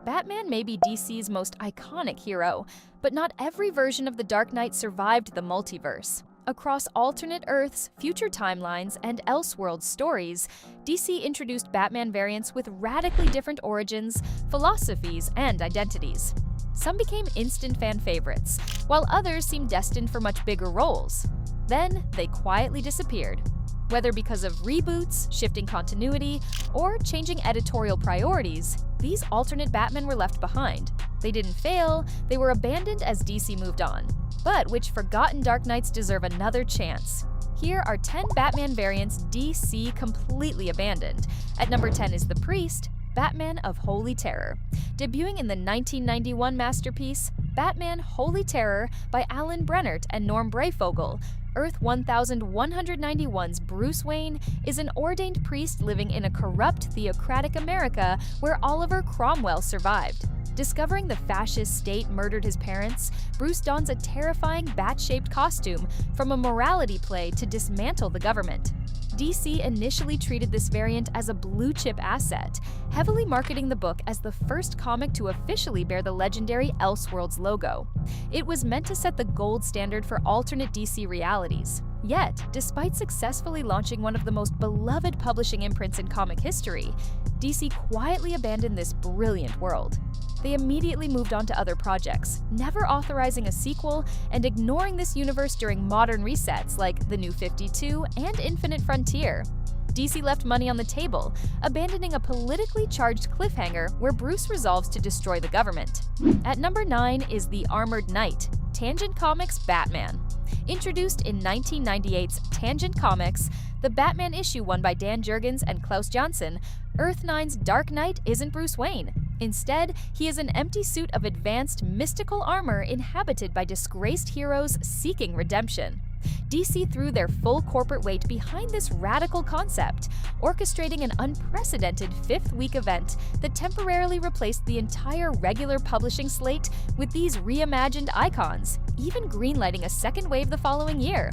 Batman may be DC's most iconic hero, but not every version of the Dark Knight survived the multiverse. Across alternate Earths, future timelines, and Elseworld stories, DC introduced Batman variants with radically different origins, philosophies, and identities. Some became instant fan favorites, while others seemed destined for much bigger roles. Then, they quietly disappeared. Whether because of reboots, shifting continuity, or changing editorial priorities, these alternate Batmen were left behind. They didn't fail, they were abandoned as DC moved on. But which forgotten Dark Knights deserve another chance? Here are 10 Batman variants DC completely abandoned. At number 10 is the Priest, Batman of Holy Terror. Debuting in the 1991 masterpiece, Batman Holy Terror by Alan Brennert and Norm Breyfogle, Earth 1191's Bruce Wayne is an ordained priest living in a corrupt, theocratic America where Oliver Cromwell survived. Discovering the fascist state murdered his parents, Bruce dons a terrifying bat-shaped costume from a morality play to dismantle the government. DC initially treated this variant as a blue-chip asset, heavily marketing the book as the first comic to officially bear the legendary Elseworlds logo. It was meant to set the gold standard for alternate DC realities. Yet, despite successfully launching one of the most beloved publishing imprints in comic history, DC quietly abandoned this brilliant world. They immediately moved on to other projects, never authorizing a sequel and ignoring this universe during modern resets like The New 52 and Infinite Frontier. DC left money on the table, abandoning a politically charged cliffhanger where Bruce resolves to destroy the government. At number 9 is The Armored Knight, Tangent Comics' Batman. Introduced in 1998's Tangent Comics, the Batman issue won by Dan Jurgens and Klaus Janson, Earth 9's Dark Knight isn't Bruce Wayne. Instead, he is an empty suit of advanced, mystical armor inhabited by disgraced heroes seeking redemption. DC threw their full corporate weight behind this radical concept, orchestrating an unprecedented fifth-week event that temporarily replaced the entire regular publishing slate with these reimagined icons, even greenlighting a second wave the following year.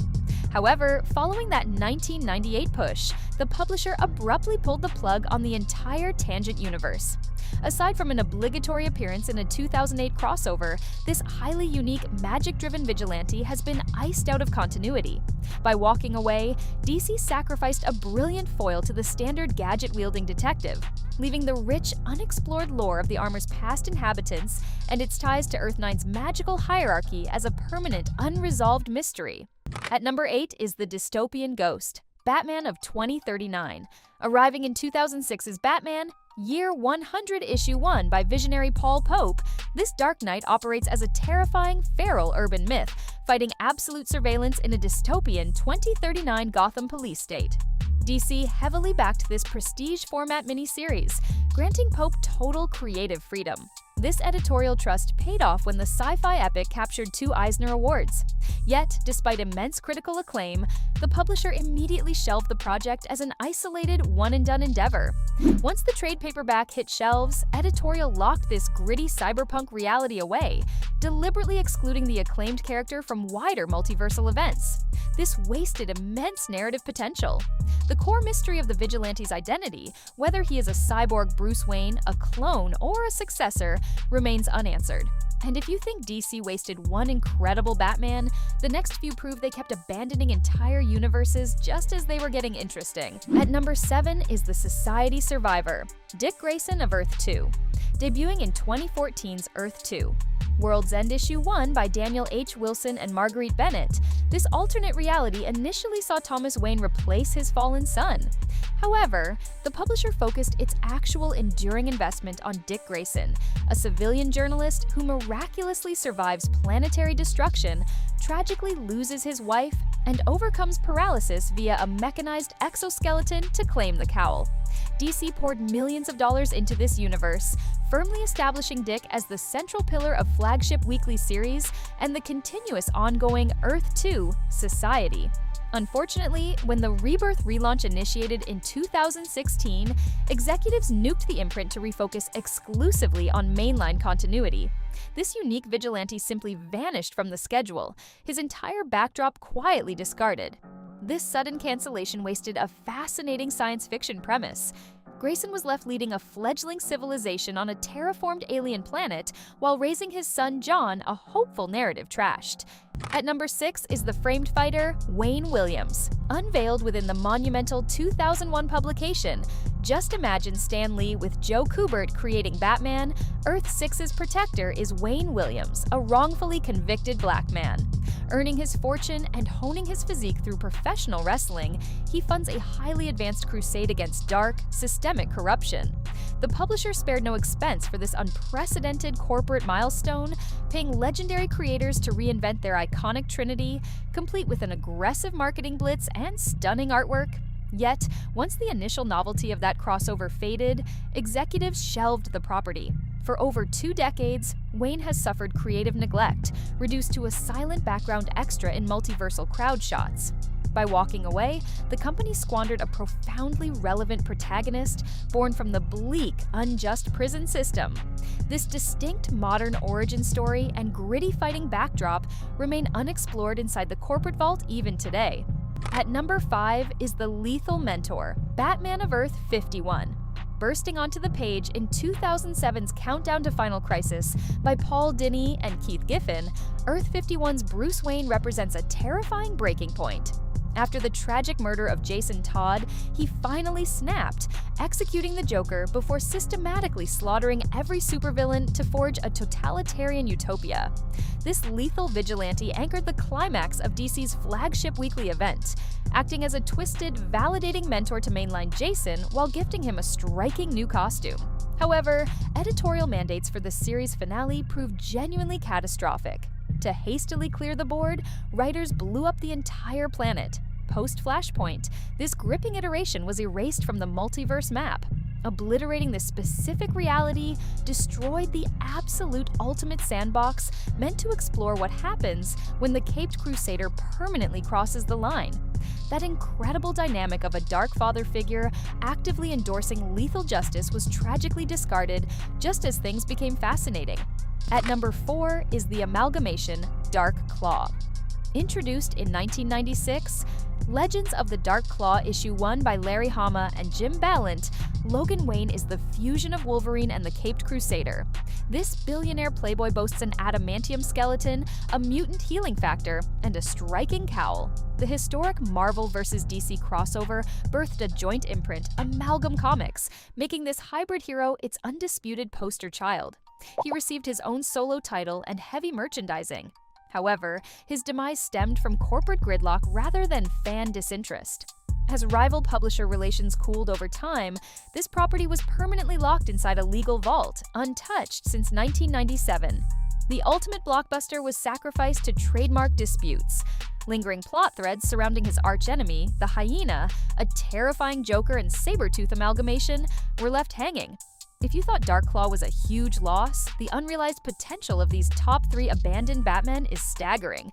However, following that 1998 push, the publisher abruptly pulled the plug on the entire Tangent universe. Aside from an obligatory appearance in a 2008 crossover, this highly unique, magic-driven vigilante has been iced out of continuity. By walking away, DC sacrificed a brilliant foil to the standard gadget-wielding detective, leaving the rich, unexplored lore of the armor's past inhabitants and its ties to Earth 9's magical hierarchy as a permanent, unresolved mystery. At number 8 is the dystopian Ghost, Batman of 2039. Arriving in 2006's Batman, Year 100 Issue 1 by visionary Paul Pope, this Dark Knight operates as a terrifying, feral urban myth, fighting absolute surveillance in a dystopian 2039 Gotham police state. DC heavily backed this prestige format miniseries, granting Pope total creative freedom. This editorial trust paid off when the sci-fi epic captured 2 Eisner Awards. Yet, despite immense critical acclaim, the publisher immediately shelved the project as an isolated, one-and-done endeavor. Once the trade paperback hit shelves, editorial locked this gritty cyberpunk reality away, deliberately excluding the acclaimed character from wider multiversal events. This wasted immense narrative potential. The core mystery of the vigilante's identity, whether he is a cyborg Bruce Wayne, a clone, or a successor, remains unanswered. And if you think DC wasted one incredible Batman, the next few prove they kept abandoning entire universes just as they were getting interesting. At number 7 is the Society Survivor, Dick Grayson of Earth 2. Debuting in 2014's Earth 2. World's End Issue 1 by Daniel H. Wilson and Marguerite Bennett, this alternate reality initially saw Thomas Wayne replace his fallen son. However, the publisher focused its actual enduring investment on Dick Grayson, a civilian journalist who miraculously survives planetary destruction, tragically loses his wife, and overcomes paralysis via a mechanized exoskeleton to claim the cowl. DC poured millions of dollars into this universe, firmly establishing Dick as the central pillar of flagship weekly series and the continuous ongoing Earth 2 Society. Unfortunately, when the Rebirth relaunch initiated in 2016, executives nuked the imprint to refocus exclusively on mainline continuity. This unique vigilante simply vanished from the schedule, his entire backdrop quietly discarded. This sudden cancellation wasted a fascinating science fiction premise. Grayson was left leading a fledgling civilization on a terraformed alien planet while raising his son John, a hopeful narrative trashed. At number 6 is the famed fighter, Wayne Williams. Unveiled within the monumental 2001 publication, just imagine Stan Lee with Joe Kubert creating Batman. Earth-6's protector is Wayne Williams, a wrongfully convicted black man. Earning his fortune and honing his physique through professional wrestling, he funds a highly advanced crusade against dark, systemic corruption. The publisher spared no expense for this unprecedented corporate milestone, paying legendary creators to reinvent their iconic trinity, complete with an aggressive marketing blitz and stunning artwork. Yet, once the initial novelty of that crossover faded, executives shelved the property. For over 2 decades, Wayne has suffered creative neglect, reduced to a silent background extra in multiversal crowd shots. By walking away, the company squandered a profoundly relevant protagonist born from the bleak, unjust prison system. This distinct modern origin story and gritty fighting backdrop remain unexplored inside the corporate vault even today. At number 5 is the lethal mentor, Batman of Earth 51. Bursting onto the page in 2007's Countdown to Final Crisis by Paul Dini and Keith Giffen, Earth 51's Bruce Wayne represents a terrifying breaking point. After the tragic murder of Jason Todd, he finally snapped, executing the Joker before systematically slaughtering every supervillain to forge a totalitarian utopia. This lethal vigilante anchored the climax of DC's flagship weekly event, acting as a twisted, validating mentor to mainline Jason while gifting him a striking new costume. However, editorial mandates for the series finale proved genuinely catastrophic. To hastily clear the board, writers blew up the entire planet. Post-Flashpoint, this gripping iteration was erased from the multiverse map. Obliterating the specific reality destroyed the absolute ultimate sandbox meant to explore what happens when the Caped Crusader permanently crosses the line. That incredible dynamic of a Dark Father figure actively endorsing lethal justice was tragically discarded just as things became fascinating. At number 4 is the amalgamation Dark Claw. Introduced in 1996, Legends of the Dark Claw Issue 1 by Larry Hama and Jim Ballant, Logan Wayne is the fusion of Wolverine and the Caped Crusader. This billionaire playboy boasts an adamantium skeleton, a mutant healing factor, and a striking cowl. The historic Marvel vs. DC crossover birthed a joint imprint, Amalgam Comics, making this hybrid hero its undisputed poster child. He received his own solo title and heavy merchandising. However, his demise stemmed from corporate gridlock rather than fan disinterest. As rival publisher relations cooled over time, this property was permanently locked inside a legal vault, untouched since 1997. The ultimate blockbuster was sacrificed to trademark disputes. Lingering plot threads surrounding his archenemy, the Hyena, a terrifying Joker and Sabretooth amalgamation, were left hanging. If you thought Dark Claw was a huge loss, the unrealized potential of these top 3 abandoned Batmen is staggering.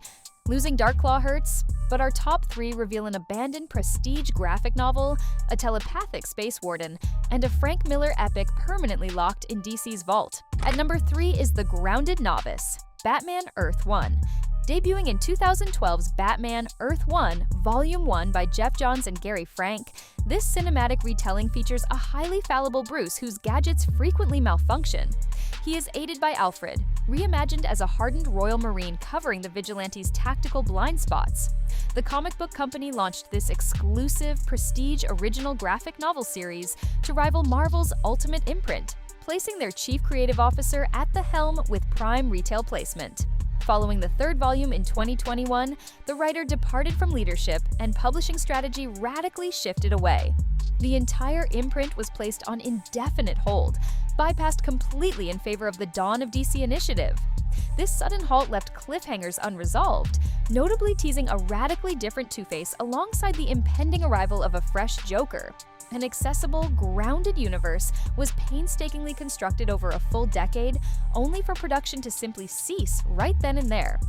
Losing Dark Claw hurts, but our top 3 reveal an abandoned prestige graphic novel, a telepathic space warden, and a Frank Miller epic permanently locked in DC's vault. At number 3 is the grounded novice, Batman Earth 1. Debuting in 2012's Batman Earth 1, Volume 1 by Jeff Johns and Gary Frank, this cinematic retelling features a highly fallible Bruce whose gadgets frequently malfunction. He is aided by Alfred, reimagined as a hardened Royal Marine covering the vigilante's tactical blind spots. The comic book company launched this exclusive, prestige original graphic novel series to rival Marvel's Ultimate imprint, placing their chief creative officer at the helm with prime retail placement. Following the 3rd volume in 2021, the writer departed from leadership and publishing strategy radically shifted away. The entire imprint was placed on indefinite hold, bypassed completely in favor of the Dawn of DC initiative. This sudden halt left cliffhangers unresolved, notably teasing a radically different Two-Face alongside the impending arrival of a fresh Joker. An accessible, grounded universe was painstakingly constructed over a full decade, only for production to simply cease right then and there.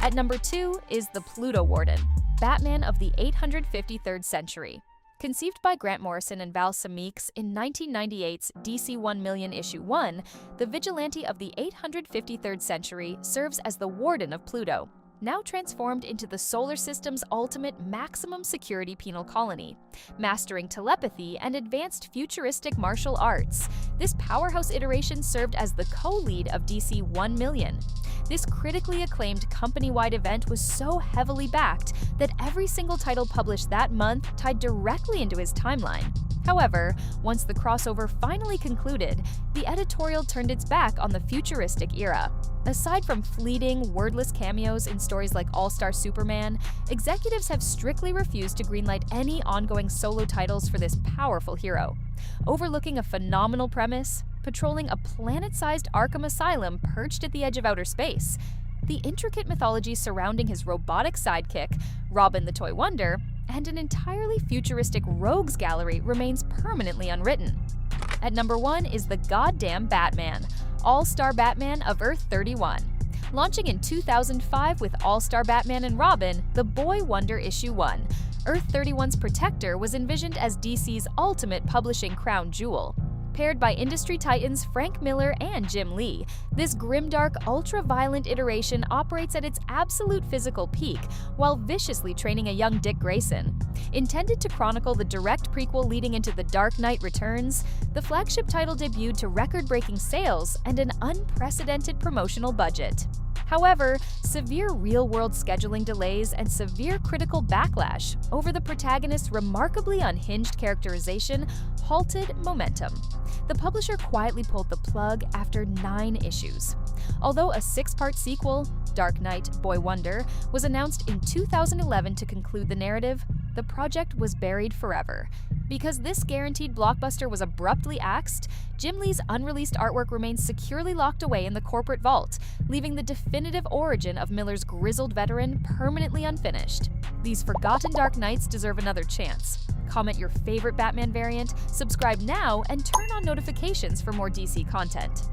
At number 2 is the Pluto Warden, Batman of the 853rd Century. Conceived by Grant Morrison and Val Semeiks in 1998's DC 1 Million Issue 1, the vigilante of the 853rd Century serves as the Warden of Pluto. now transformed into the solar system's ultimate maximum security penal colony. Mastering telepathy and advanced futuristic martial arts, this powerhouse iteration served as the co-lead of DC 1 Million. This critically acclaimed company-wide event was so heavily backed that every single title published that month tied directly into his timeline. However, once the crossover finally concluded, the editorial turned its back on the futuristic era. Aside from fleeting, wordless cameos in stories like All-Star Superman, executives have strictly refused to greenlight any ongoing solo titles for this powerful hero. Overlooking a phenomenal premise, patrolling a planet-sized Arkham Asylum perched at the edge of outer space, the intricate mythology surrounding his robotic sidekick, Robin the Toy Wonder, and an entirely futuristic rogues gallery remains permanently unwritten. At number 1 is the goddamn Batman, All-Star Batman of Earth 31. Launching in 2005 with All-Star Batman and Robin, The Boy Wonder Issue 1, Earth 31's protector was envisioned as DC's ultimate publishing crown jewel. Paired by industry titans Frank Miller and Jim Lee, this grimdark, ultra-violent iteration operates at its absolute physical peak while viciously training a young Dick Grayson. Intended to chronicle the direct prequel leading into The Dark Knight Returns, the flagship title debuted to record-breaking sales and an unprecedented promotional budget. However, severe real-world scheduling delays and severe critical backlash over the protagonist's remarkably unhinged characterization halted momentum. The publisher quietly pulled the plug after 9 issues. Although a 6-part sequel, Dark Knight: Boy Wonder, was announced in 2011 to conclude the narrative, the project was buried forever. Because this guaranteed blockbuster was abruptly axed, Jim Lee's unreleased artwork remains securely locked away in the corporate vault, leaving the definitive origin of Miller's grizzled veteran permanently unfinished. These forgotten Dark Knights deserve another chance. Comment your favorite Batman variant, subscribe now, and turn on notifications for more DC content.